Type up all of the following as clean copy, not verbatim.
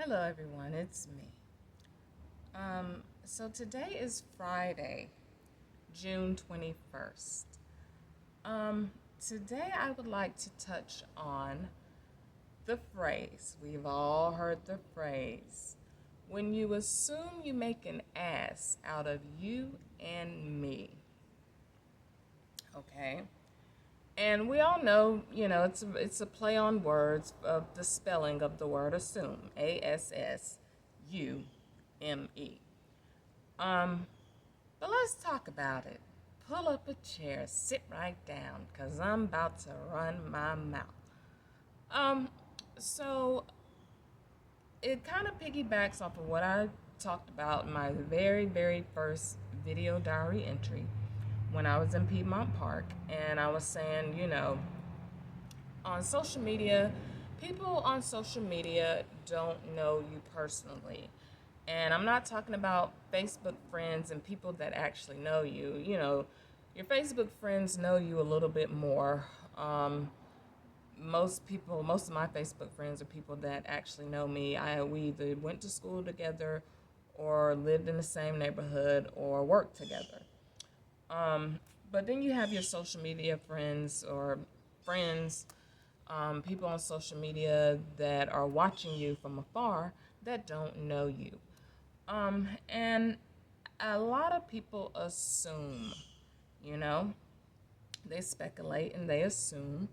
Hello, everyone. It's me. So today is Friday, June 21st. Um, Today I would like to touch on the phrase. We've all heard the phrase. When you assume you make an ass out of you and me. Okay? And we all know, it's a play on words of the spelling of the word assume. ASSUME. Um, but let's talk about it. Pull up a chair, sit right down, because I'm about to run my mouth. Um, so it kind of piggybacks off of what I talked about in my very, very first video diary entry when I was in Piedmont Park. And I was saying, on social media, people on social media don't know you personally. And I'm not talking about Facebook friends and people that actually know you. Your Facebook friends know you a little bit more. Most of my Facebook friends are people that actually know me. We either went to school together or lived in the same neighborhood or worked together. Um, but then you have your social media friends or friends, people on social media that are watching you from afar that don't know you. And a lot of people assume, you know, they speculate and they assume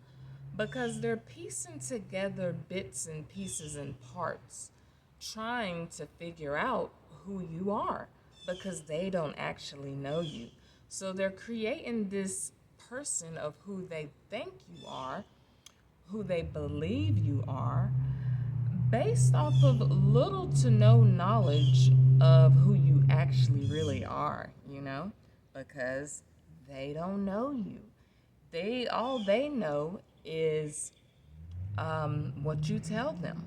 because they're piecing together bits and pieces and parts, trying to figure out who you are because they don't actually know you. So they're creating this person of who they think you are, who they believe you are, based off of little to no knowledge of who you actually really are, because they don't know you. They know is what you tell them.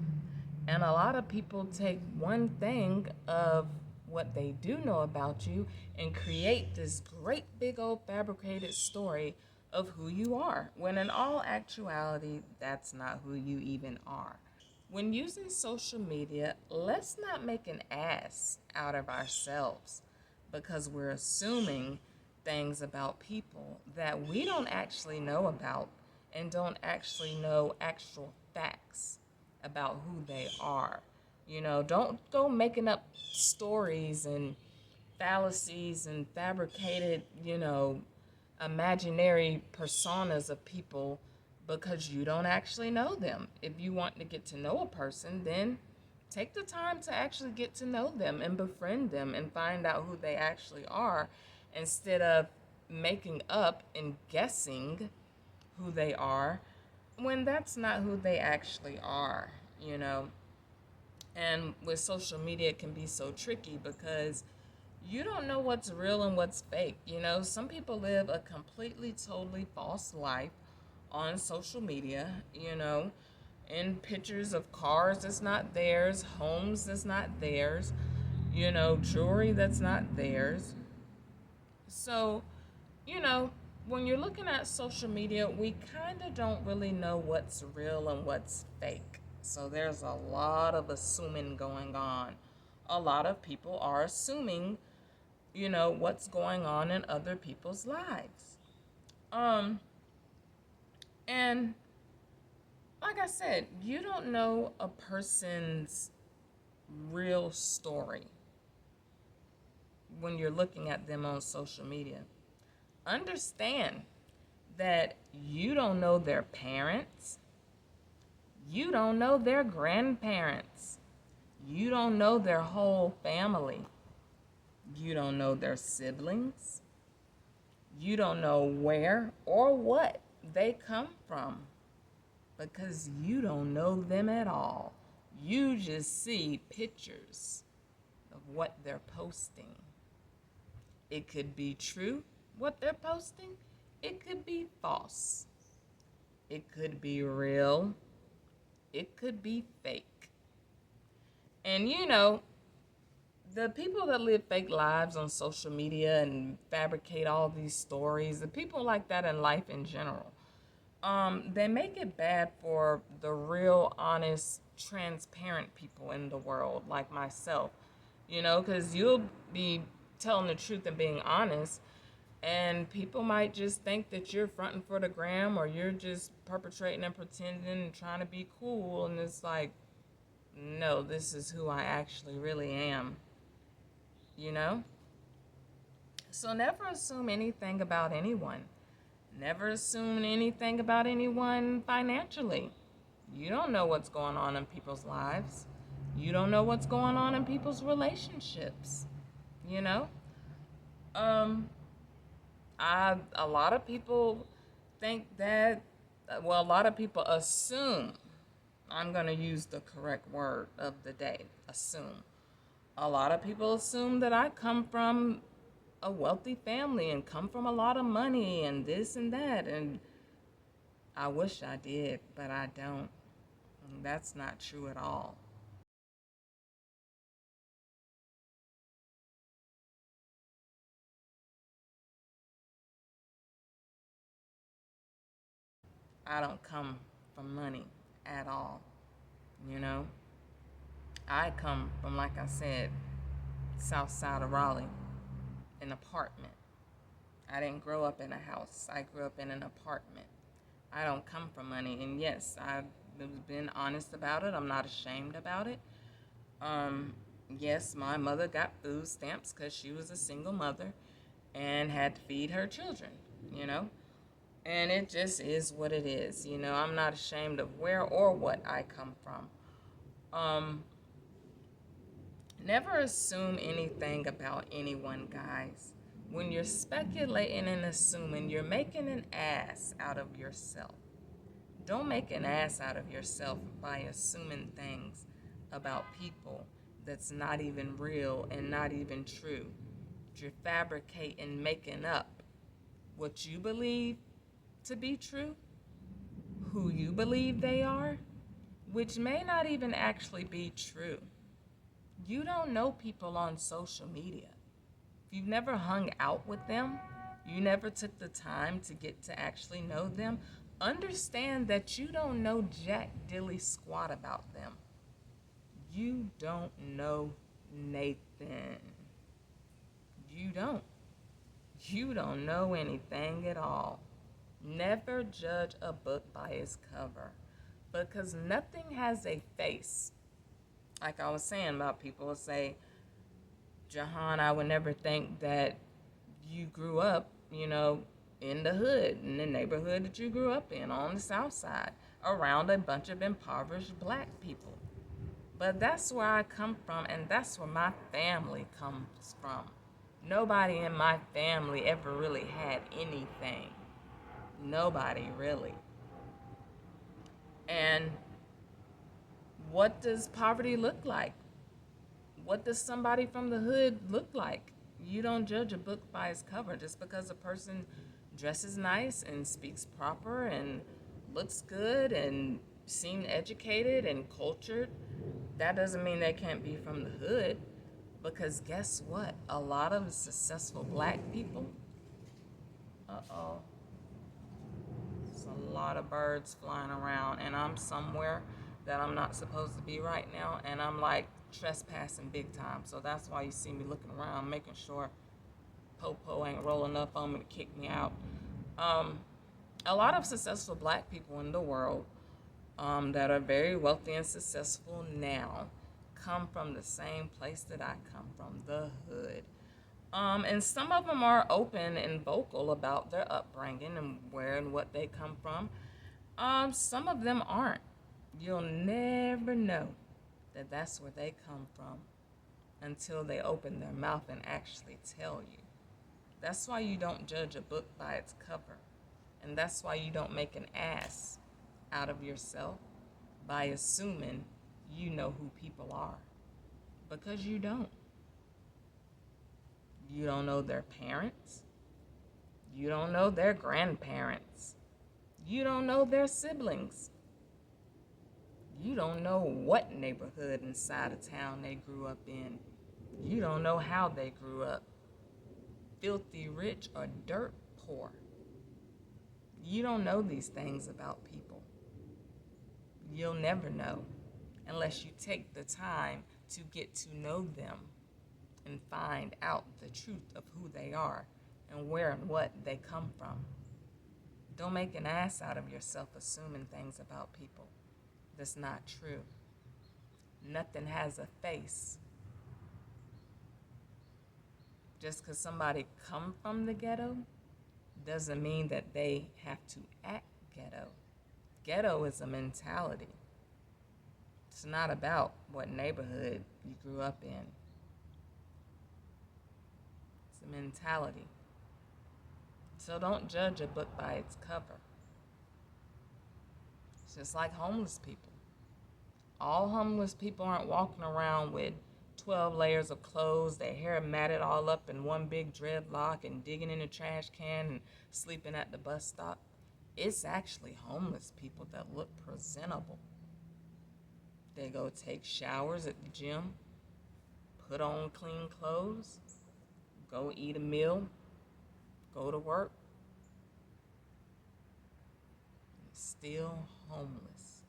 And a lot of people take one thing of what they do know about you and create this great big old fabricated story of who you are, when in all actuality, that's not who you even are. When using social media, let's not make an ass out of ourselves because we're assuming things about people that we don't actually know about and don't actually know actual facts about who they are. Don't go making up stories and fallacies and fabricated, imaginary personas of people because you don't actually know them. If you want to get to know a person, then take the time to actually get to know them and befriend them and find out who they actually are instead of making up and guessing who they are when that's not who they actually are, you know. And with social media, it can be so tricky because you don't know what's real and what's fake. Some people live a completely, totally false life on social media, in pictures of cars that's not theirs, homes that's not theirs, jewelry that's not theirs. So, you know, when you're looking at social media, we kind of don't really know what's real and what's fake. So there's a lot of assuming going on. A lot of people are assuming, what's going on in other people's lives. Um, and like I said, you don't know a person's real story when you're looking at them on social media. Understand that you don't know their parents, you don't know their grandparents, you don't know their whole family, you don't know their siblings, you don't know where or what they come from because you don't know them at all. You just see pictures of what they're posting. It could be true, what they're posting. It could be false. It could be real. It could be fake. And the people that live fake lives on social media and fabricate all these stories, the people like that in life in general, They make it bad for the real, honest, transparent people in the world, like myself, because you'll be telling the truth and being honest, and people might just think that you're fronting for the gram or you're just perpetrating and pretending and trying to be cool. And it's like, no, this is who I actually really am, you know? So never assume anything about anyone. Never assume anything about anyone financially. You don't know what's going on in people's lives. You don't know what's going on in people's relationships. You know? Um, a lot of people think that, well, a lot of people assume, I'm going to use the correct word of the day, assume. A lot of people assume that I come from a wealthy family and come from a lot of money and this and that. And I wish I did, but I don't. And that's not true at all. I don't come from money at all, you know? I come from, like I said, south side of Raleigh, an apartment. I didn't grow up in a house. I grew up in an apartment. I don't come from money. And yes, I've been honest about it. I'm not ashamed about it. Um, yes, my mother got food stamps because she was a single mother and had to feed her children, you know? And it just is what it is. I'm not ashamed of where or what I come from. Um, Never assume anything about anyone, guys. When you're speculating and assuming, you're making an ass out of yourself. Don't make an ass out of yourself by assuming things about people that's not even real and not even true. You're fabricating, making up what you believe to be true, who you believe they are, which may not even actually be true. You don't know people on social media. If you've never hung out with them, you never took the time to get to actually know them, understand that you don't know jack dilly squat about them. You don't know Nathan. You don't. You don't know anything at all. Never judge a book by its cover because nothing has a face. Like I was saying about people who say, Jehan, I would never think that you grew up, in the hood, in the neighborhood that you grew up in, on the south side, around a bunch of impoverished black people. But that's where I come from, and that's where my family comes from. Nobody in my family ever really had anything. Nobody really. And what does poverty look like? What does somebody from the hood look like? You don't judge a book by its cover. Just because a person dresses nice and speaks proper and looks good and seem educated and cultured, that doesn't mean they can't be from the hood. Because guess what? A lot of successful black people, uh-oh, there's a lot of birds flying around, and I'm somewhere that I'm not supposed to be right now, and I'm like trespassing big time. So that's why you see me looking around, making sure Popo ain't rolling up on me to kick me out. Um, a lot of successful black people in the world that are very wealthy and successful now come from the same place that I come from, the hood. And some of them are open and vocal about their upbringing and where and what they come from. Some of them aren't. You'll never know that that's where they come from until they open their mouth and actually tell you. That's why you don't judge a book by its cover. And that's why you don't make an ass out of yourself by assuming you know who people are. Because you don't. You don't know their parents. You don't know their grandparents. You don't know their siblings. You don't know what neighborhood inside of town they grew up in. You don't know how they grew up. Filthy rich or dirt poor. You don't know these things about people. You'll never know unless you take the time to get to know them and find out the truth of who they are and where and what they come from. Don't make an ass out of yourself assuming things about people that's not true. Nothing has a face. Just because somebody come from the ghetto doesn't mean that they have to act ghetto. Ghetto is a mentality. It's not about what neighborhood you grew up in. It's a mentality. So don't judge a book by its cover. It's just like homeless people. All homeless people aren't walking around with 12 layers of clothes, their hair matted all up in one big dreadlock and digging in a trash can and sleeping at the bus stop. It's actually homeless people that look presentable. They go take showers at the gym, put on clean clothes, go eat a meal, go to work. Still homeless.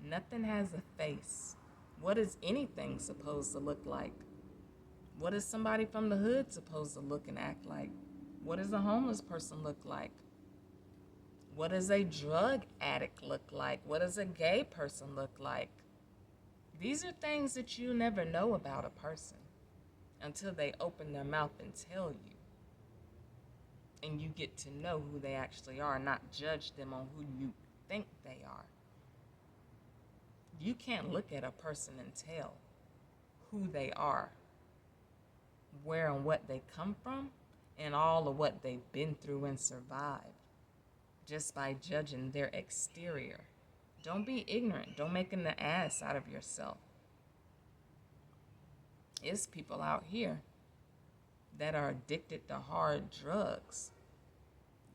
Nothing has a face. What is anything supposed to look like? What is somebody from the hood supposed to look and act like? What does a homeless person look like? What does a drug addict look like? What does a gay person look like? These are things that you never know about a person until they open their mouth and tell you. And you get to know who they actually are, not judge them on who you think they are. You can't look at a person and tell who they are, where and what they come from, and all of what they've been through and survived just by judging their exterior. Don't be ignorant. Don't make an ass out of yourself. It's people out here that are addicted to hard drugs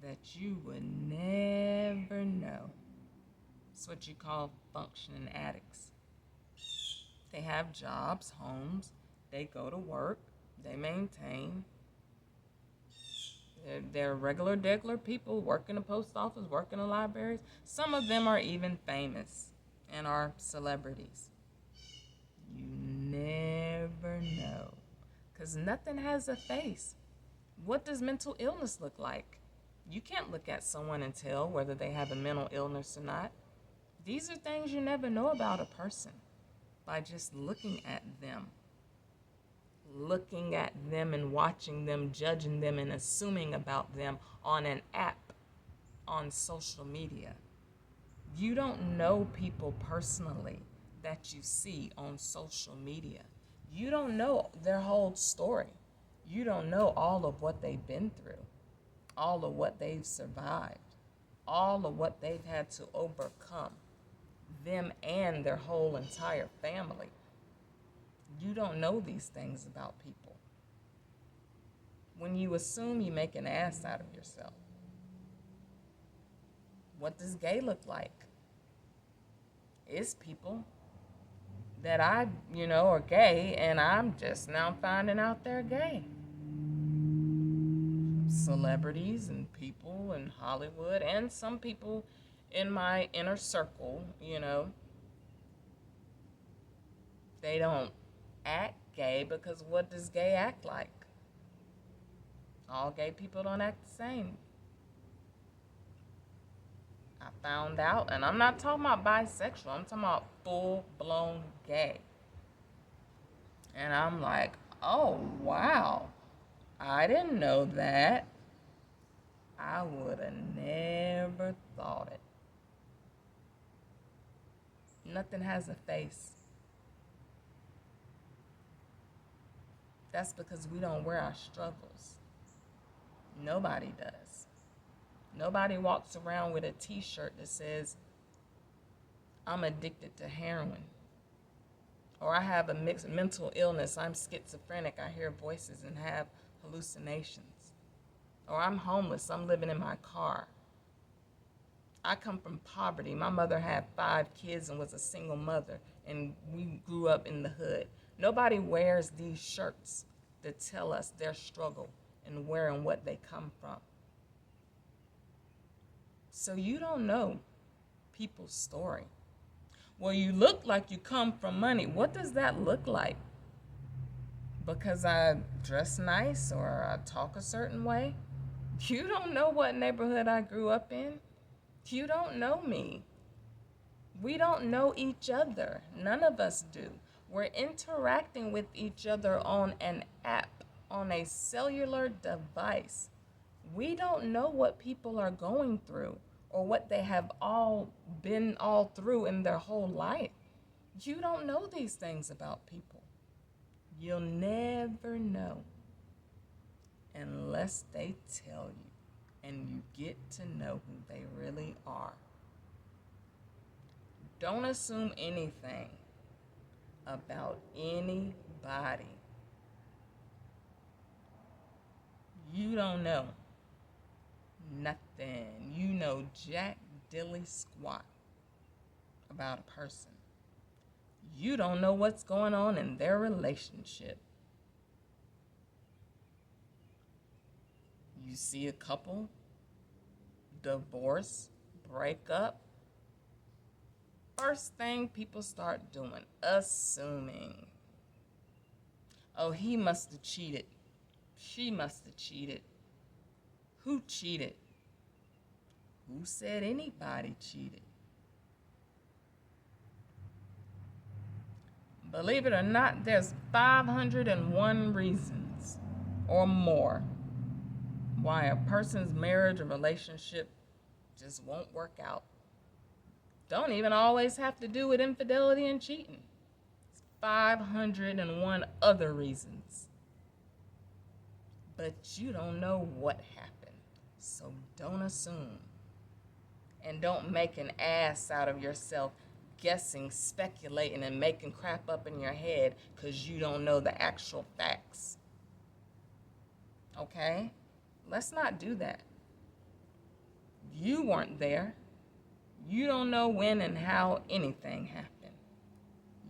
that you would never know. It's what you call functioning addicts. They have jobs, homes, they go to work, they maintain. They're regular, degular people, work in the post office, work in the libraries. Some of them are even famous and are celebrities. You never know. Because nothing has a face. What does mental illness look like? You can't look at someone and tell whether they have a mental illness or not. These are things you never know about a person by just looking at them. Looking at them and watching them, judging them and assuming about them on an app, on social media. You don't know people personally that you see on social media. You don't know their whole story. You don't know all of what they've been through, all of what they've survived, all of what they've had to overcome, them and their whole entire family. You don't know these things about people. When you assume, you make an ass out of yourself. What does gay look like? It's people that are gay, and I'm just now finding out they're gay. Celebrities and people in Hollywood, and some people in my inner circle, they don't act gay because what does gay act like? All gay people don't act the same. I found out, and I'm not talking about bisexual, I'm talking about full-blown gay. And I'm like, oh, wow, I didn't know that. I would have never thought it. Nothing has a face. That's because we don't wear our struggles. Nobody does. Nobody walks around with a t-shirt that says, I'm addicted to heroin. Or I have a mixed mental illness. I'm schizophrenic. I hear voices and have hallucinations. Or I'm homeless. I'm living in my car. I come from poverty. My mother had 5 kids and was a single mother, and we grew up in the hood. Nobody wears these shirts that tell us their struggle and where and what they come from. So you don't know people's story. Well, you look like you come from money. What does that look like? Because I dress nice or I talk a certain way? You don't know what neighborhood I grew up in. You don't know me. We don't know each other. None of us do. We're interacting with each other on an app, on a cellular device. We don't know what people are going through or what they have all been all through in their whole life. You don't know these things about people. You'll never know unless they tell you and you get to know who they really are. Don't assume anything about anybody. You don't know nothing. You know jack dilly squat about a person. You don't know what's going on in their relationship. You see a couple divorce, break up. First thing people start doing, assuming. Oh, he must have cheated. She must have cheated. Who cheated? Who said anybody cheated? Believe it or not, there's 501 reasons or more why a person's marriage or relationship just won't work out. Don't even always have to do with infidelity and cheating. It's 501 other reasons. But you don't know what happened, so don't assume. And don't make an ass out of yourself guessing, speculating, and making crap up in your head because you don't know the actual facts. Okay? Let's not do that. You weren't there. You don't know when and how anything happened.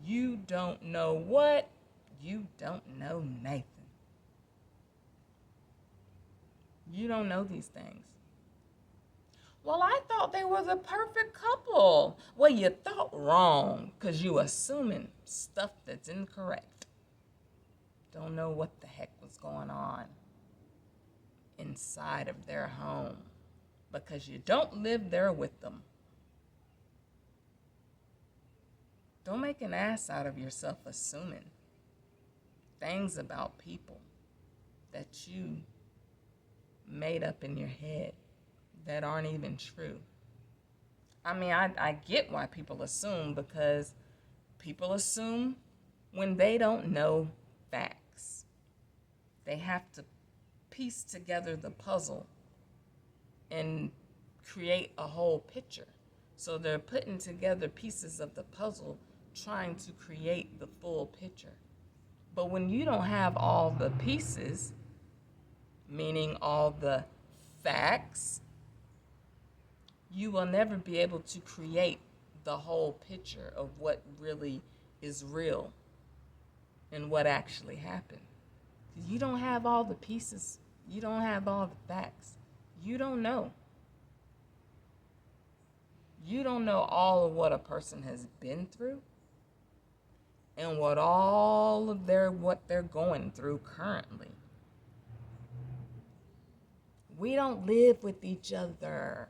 You don't know what. You don't know Nathan. You don't know these things. Well, I thought they were the perfect couple. Well, you thought wrong because you assuming stuff that's incorrect. Don't know what the heck was going on inside of their home because you don't live there with them. Don't make an ass out of yourself assuming things about people that you made up in your head that aren't even true. I mean, I get why people assume, because people assume when they don't know facts. They have to piece together the puzzle and create a whole picture. So they're putting together pieces of the puzzle trying to create the full picture. But when you don't have all the pieces, meaning all the facts, you will never be able to create the whole picture of what really is real and what actually happened. You don't have all the pieces. You don't have all the facts. You don't know. You don't know all of what a person has been through and what all of what they're going through currently. We don't live with each other.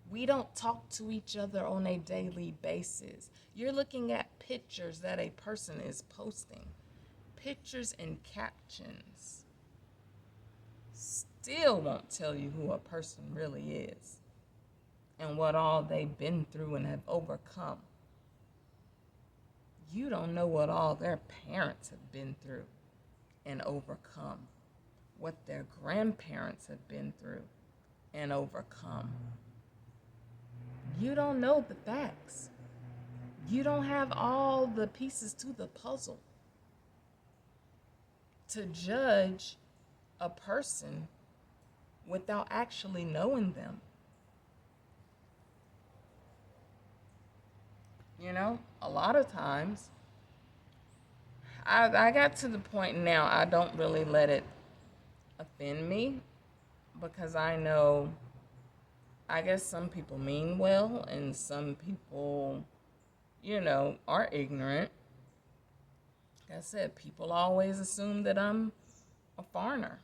We don't talk to each other on a daily basis. You're looking at pictures that a person is posting. Pictures and captions still won't tell you who a person really is and what all they've been through and have overcome. You don't know what all their parents have been through and overcome, what their grandparents have been through and overcome. You don't know the facts. You don't have all the pieces to the puzzle to judge a person without actually knowing them. You know, a lot of times, I got to the point now I don't really let it offend me because I know I guess some people mean well and some people, are ignorant. Like I said, people always assume that I'm a foreigner,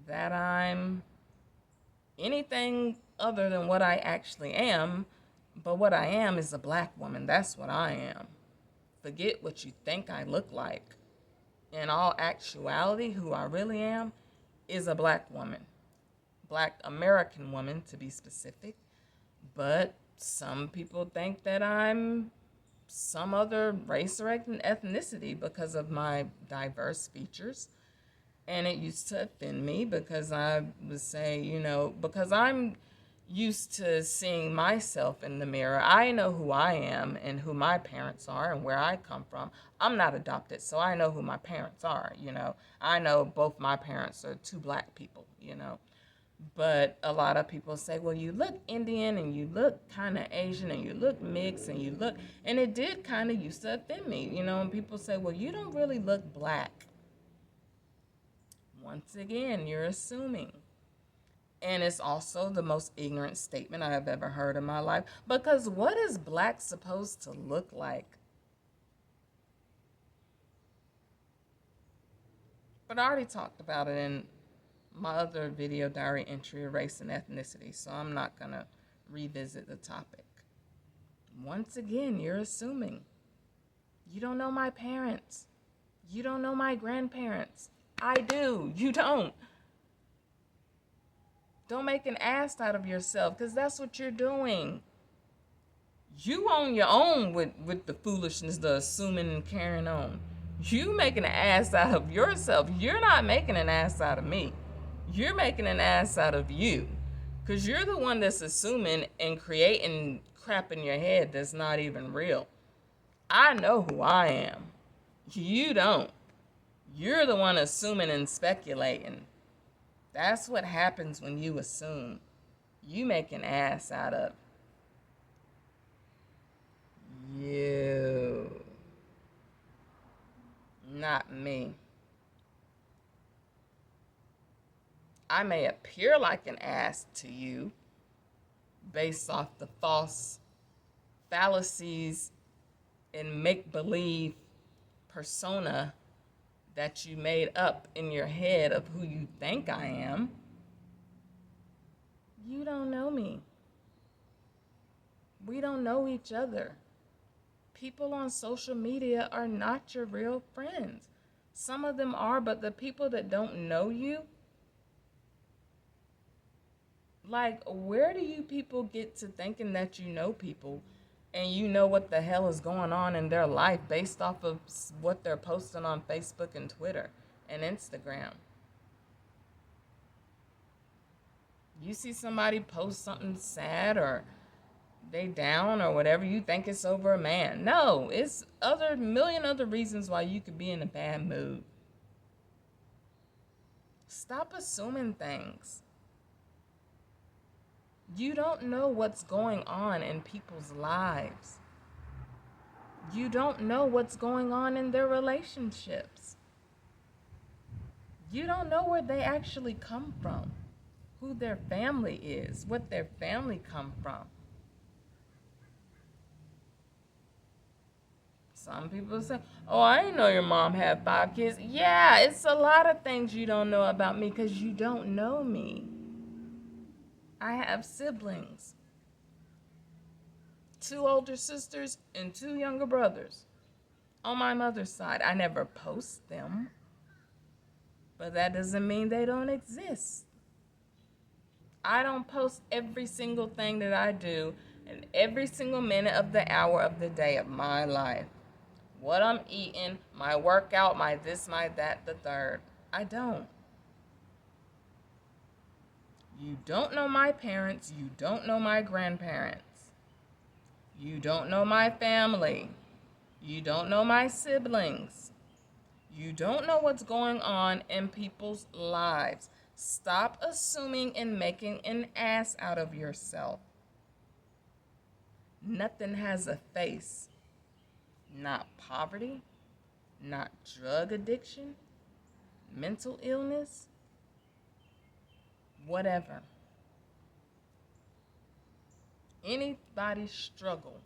that I'm anything other than what I actually am. But what I am is a black woman. That's what I am. Forget what you think I look like. In all actuality, who I really am is a black woman. Black American woman, to be specific. But some people think that I'm some other race or ethnicity because of my diverse features. And it used to offend me because I would say, because I'm used to seeing myself in the mirror. I know who I am and who my parents are and where I come from. I'm not adopted, so I know who my parents are. I know both my parents are two black people. But a lot of people say, well, you look Indian and you look kind of Asian and you look mixed and and it did kind of used to offend me, and people say, well, you don't really look black. Once again, you're assuming. And it's also the most ignorant statement I have ever heard in my life. Because what is black supposed to look like? But I already talked about it in my other video diary entry of race and ethnicity, so I'm not going to revisit the topic. Once again, you're assuming. You don't know my parents. You don't know my grandparents. I do. You don't. Don't make an ass out of yourself, because that's what you're doing. You on your own with the foolishness, the assuming and carrying on. You making an ass out of yourself. You're not making an ass out of me. You're making an ass out of you. Because you're the one that's assuming and creating crap in your head that's not even real. I know who I am. You don't. You're the one assuming and speculating. That's what happens when you assume. You make an ass out of you. Not me. I may appear like an ass to you based off the false fallacies and make-believe persona that you made up in your head of who you think I am. You don't know me. We don't know each other. People on social media are not your real friends. Some of them are, but the people that don't know you, like, where do you people get to thinking that you know people and you know what the hell is going on in their life based off of what they're posting on Facebook and Twitter and Instagram? You see somebody post something sad or they down or whatever, you think it's over a man. No, it's million other reasons why you could be in a bad mood. Stop assuming things. You don't know what's going on in people's lives. You don't know what's going on in their relationships. You don't know where they actually come from, who their family is, what their family come from. Some people say, oh, I didn't know your mom had 5 kids. Yeah, it's a lot of things you don't know about me because you don't know me. I have siblings. 2 older sisters and 2 younger brothers on my mother's side. I never post them, but that doesn't mean they don't exist. I don't post every single thing that I do in every single minute of the hour of the day of my life. What I'm eating, my workout, my this, my that, the third. I don't. You don't know my parents. You don't know my grandparents. You don't know my family. You don't know my siblings. You don't know what's going on in people's lives. Stop assuming and making an ass out of yourself. Nothing has a face. Not poverty, not drug addiction, mental illness, whatever. anybody's struggle.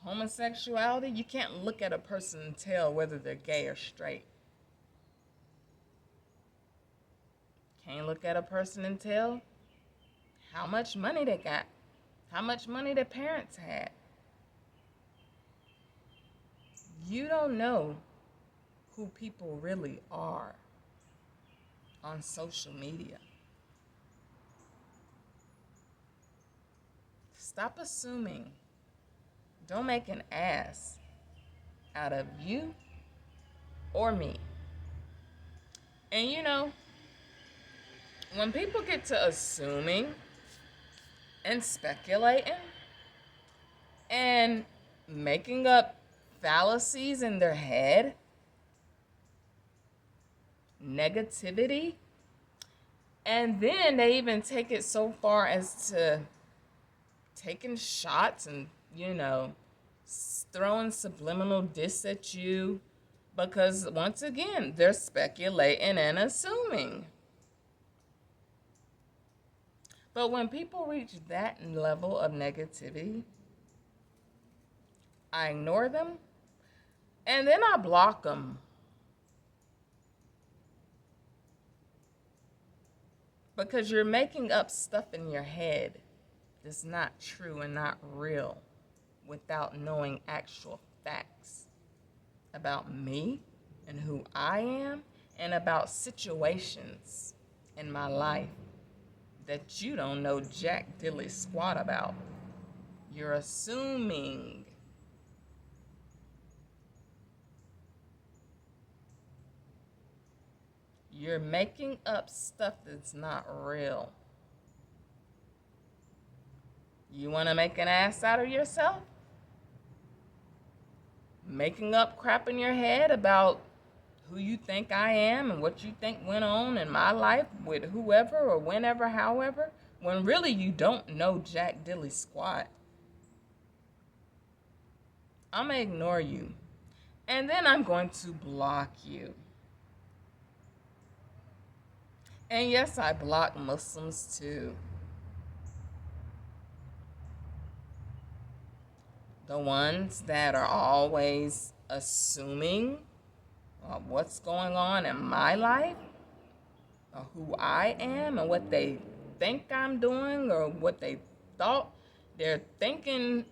Homosexuality, you can't look at a person and tell whether they're gay or straight. Can't look at a person and tell how much money they got, how much money their parents had. You don't know who people really are on social media. Stop assuming. Don't make an ass out of you or me. And you know, when people get to assuming and speculating and making up fallacies in their head, negativity, and then they even take it so far as to taking shots and, throwing subliminal diss at you because, once again, they're speculating and assuming. But when people reach that level of negativity, I ignore them and then I block them. Because you're making up stuff in your head that's not true and not real without knowing actual facts about me and who I am and about situations in my life that you don't know jack dilly squat about. You're assuming. You're making up stuff that's not real. You want to make an ass out of yourself? Making up crap in your head about who you think I am and what you think went on in my life with whoever or whenever, however, when really you don't know jack dilly squat. I'm going to ignore you. And then I'm going to block you. And yes, I block Muslims too. The ones that are always assuming what's going on in my life, or who I am, and what they think I'm doing, or what they thought. They're thinking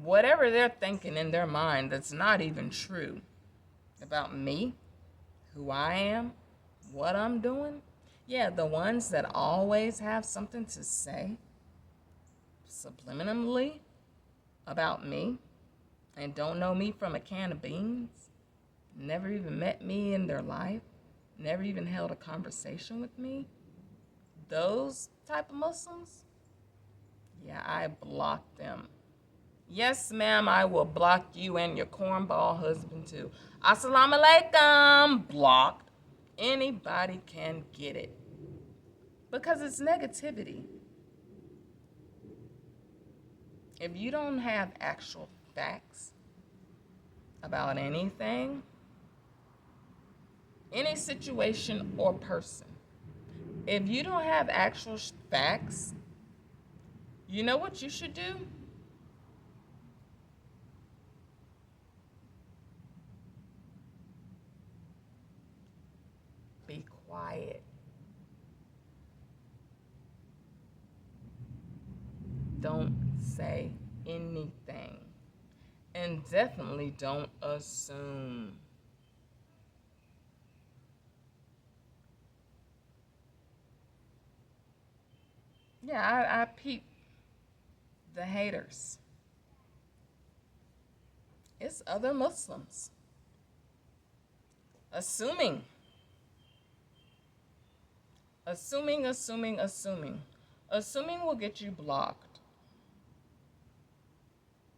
whatever they're thinking in their mind that's not even true about me, who I am, what I'm doing. Yeah, the ones that always have something to say subliminally about me and don't know me from a can of beans, never even met me in their life, never even held a conversation with me, those type of Muslims, yeah, I block them. Yes, ma'am, I will block you and your cornball husband too. Assalamu alaikum. Blocked. Anybody can get it. Because it's negativity. If you don't have actual facts about anything, any situation or person, if you don't have actual facts, you know what you should do? Be quiet. Don't say anything. And definitely don't assume. Yeah, I peep the haters. It's other Muslims. Assuming. Assuming will get you blocked.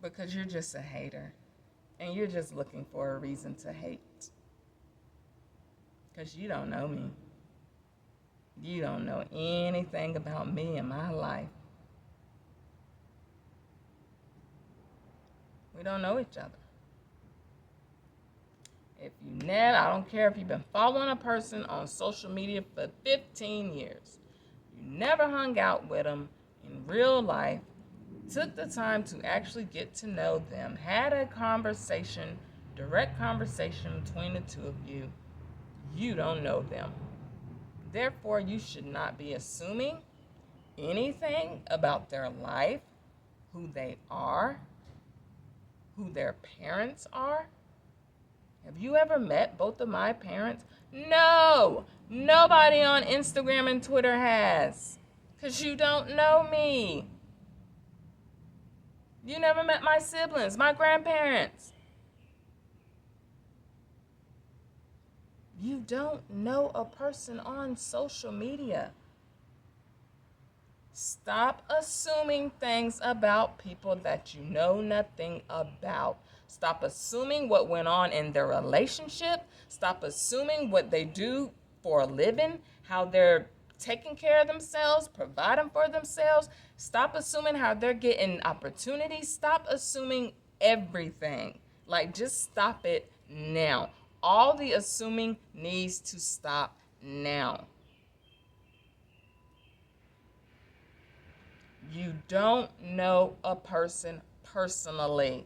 Because you're just a hater. And you're just looking for a reason to hate. Because you don't know me. You don't know anything about me and my life. We don't know each other. If you never, I don't care if you've been following a person on social media for 15 years. You never hung out with them. You in real life, took the time to actually get to know them, had a conversation, direct conversation between the two of you, you don't know them. Therefore, you should not be assuming anything about their life, who they are, who their parents are. Have you ever met both of my parents? No, nobody on Instagram and Twitter has, because you don't know me. You never met my siblings, my grandparents. You don't know a person on social media. Stop assuming things about people that you know nothing about. Stop assuming what went on in their relationship. Stop assuming what they do for a living, how they're taking care of themselves, providing for themselves. Stop assuming how they're getting opportunities. Stop assuming everything. Like, just stop it now. All the assuming needs to stop now. You don't know a person personally.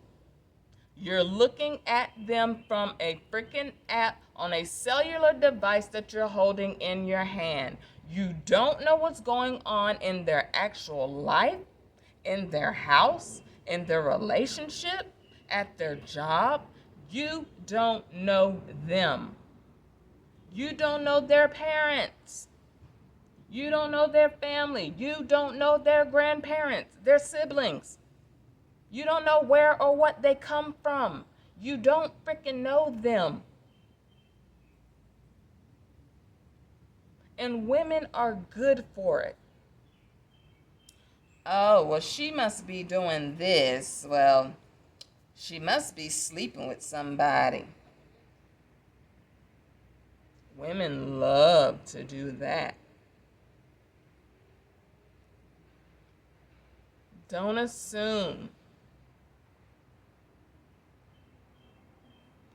You're looking at them from a freaking app on a cellular device that you're holding in your hand. You don't know what's going on in their actual life, in their house, in their relationship, at their job. You don't know them. You don't know their parents. You don't know their family. You don't know their grandparents, their siblings. You don't know where or what they come from. You don't freaking know them. And women are good for it. Oh, well, she must be doing this. Well, she must be sleeping with somebody. Women love to do that. Don't assume.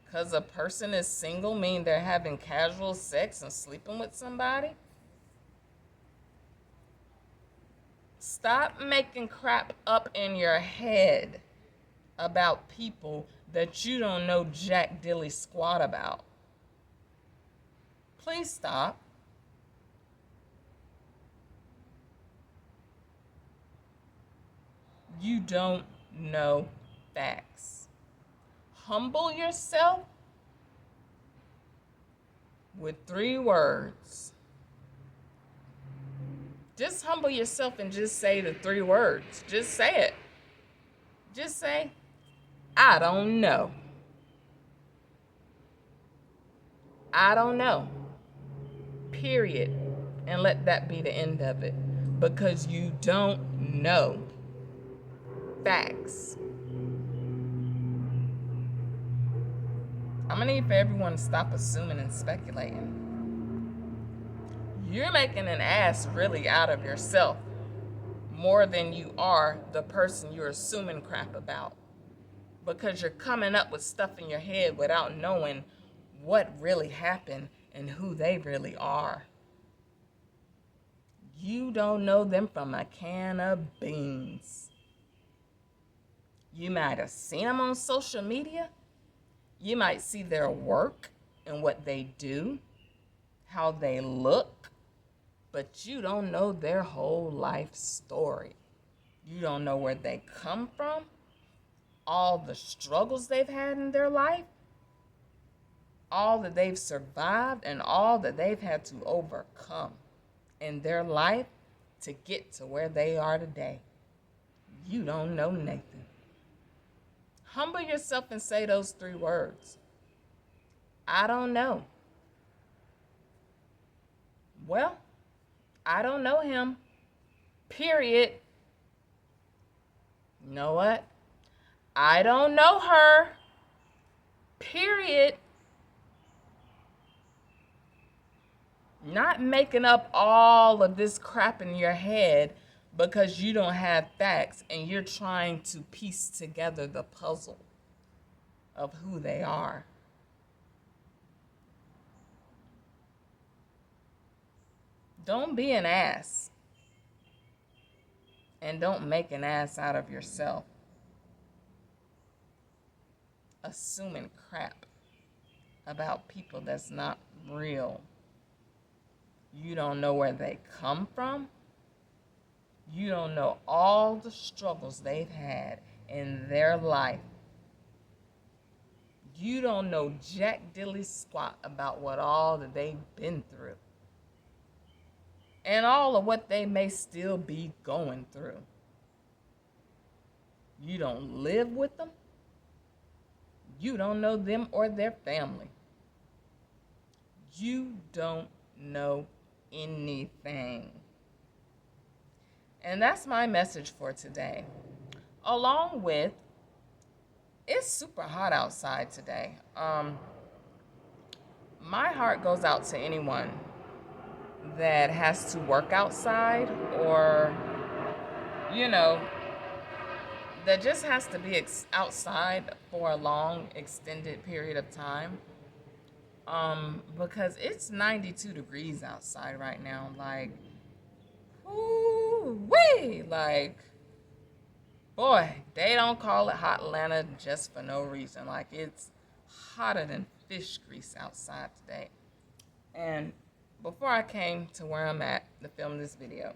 Because a person is single mean they're having casual sex and sleeping with somebody? Stop making crap up in your head about people that you don't know jack dilly squat about. Please stop. You don't know facts. Humble yourself with 3 words. Just humble yourself and just say the 3 words. Just say it. Just say, I don't know. I don't know. Period. And let that be the end of it. Because you don't know facts. I'm going to need for everyone to stop assuming and speculating. You're making an ass really out of yourself more than you are the person you're assuming crap about. Because you're coming up with stuff in your head without knowing what really happened and who they really are. You don't know them from a can of beans. You might have seen them on social media. You might see their work and what they do, how they look, but you don't know their whole life story. You don't know where they come from, all the struggles they've had in their life, all that they've survived, and all that they've had to overcome in their life to get to where they are today. You don't know Nathan. Humble yourself and say those 3 words. I don't know. Well, I don't know him. Period. You know what? I don't know her. Period. Not making up all of this crap in your head because you don't have facts and you're trying to piece together the puzzle of who they are. Don't be an ass. And don't make an ass out of yourself assuming crap about people that's not real. You don't know where they come from. You don't know all the struggles they've had in their life. You don't know jack dilly squat about what all that they've been through. And all of what they may still be going through. You don't live with them. You don't know them or their family. You don't know anything. And that's my message for today. Along with, it's super hot outside today. My heart goes out to anyone that has to work outside, or, that just has to be outside for a long, extended period of time. Because it's 92 degrees outside right now. Like, woo-wee! Like, boy, they don't call it hot Atlanta just for no reason. Like, it's hotter than fish grease outside today. And before I came to where I'm at to film this video,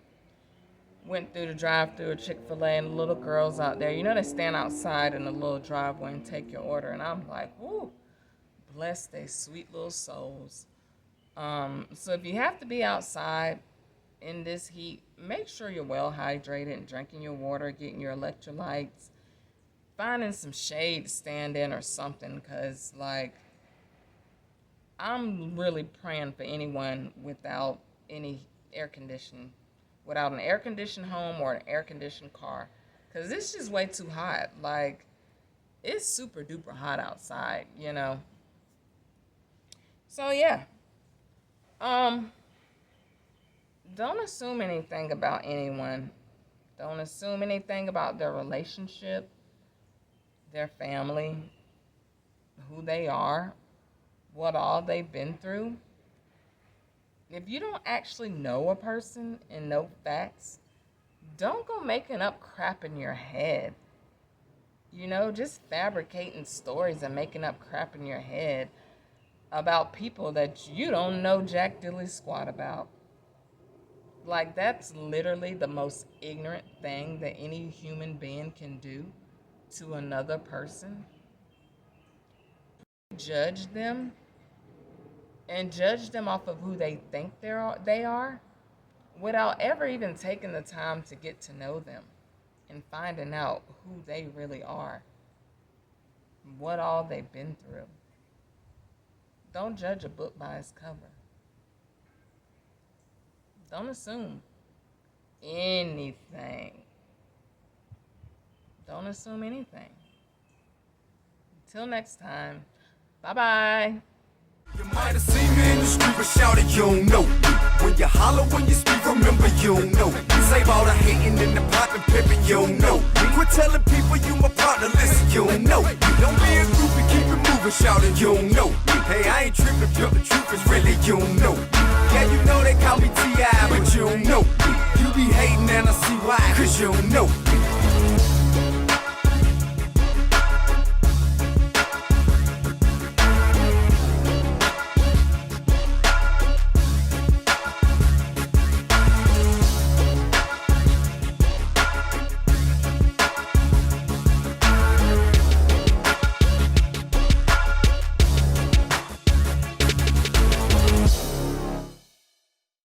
went through the drive-thru of Chick-fil-A, and the little girls out there, they stand outside in the little driveway and take your order. And I'm like, woo, bless their sweet little souls. So if you have to be outside in this heat, make sure you're well hydrated and drinking your water, getting your electrolytes, finding some shade to stand in or something, because, like, I'm really praying for anyone without any air conditioning, without an air-conditioned home or an air-conditioned car, because it's just way too hot. Like, it's super duper hot outside, So, yeah. Don't assume anything about anyone. Don't assume anything about their relationship, their family, who they are, what all they've been through. If you don't actually know a person and know facts, don't go making up crap in your head. Just fabricating stories and making up crap in your head about people that you don't know jack dilly squat about. Like, that's literally the most ignorant thing that any human being can do to another person. Judge them, and judge them off of who they think they are, without ever even taking the time to get to know them and finding out who they really are, what all they've been through. Don't judge a book by its cover. Don't assume anything. Don't assume anything. Until next time, bye-bye. You might have seen me in the street, but shout it, you don't know. When you holler, when you speak, remember you don't know. Save all the hating and the popping, pimping, you don't know. Quit telling people you my partner, listen, you don't know. Don't be a groupie, keep it moving, shout it, you don't know. Hey, I ain't tripping, pimp, the truth is really, you don't know. Yeah, you know they call me T.I., but you don't know. You be hating and I see why, cause you don't know.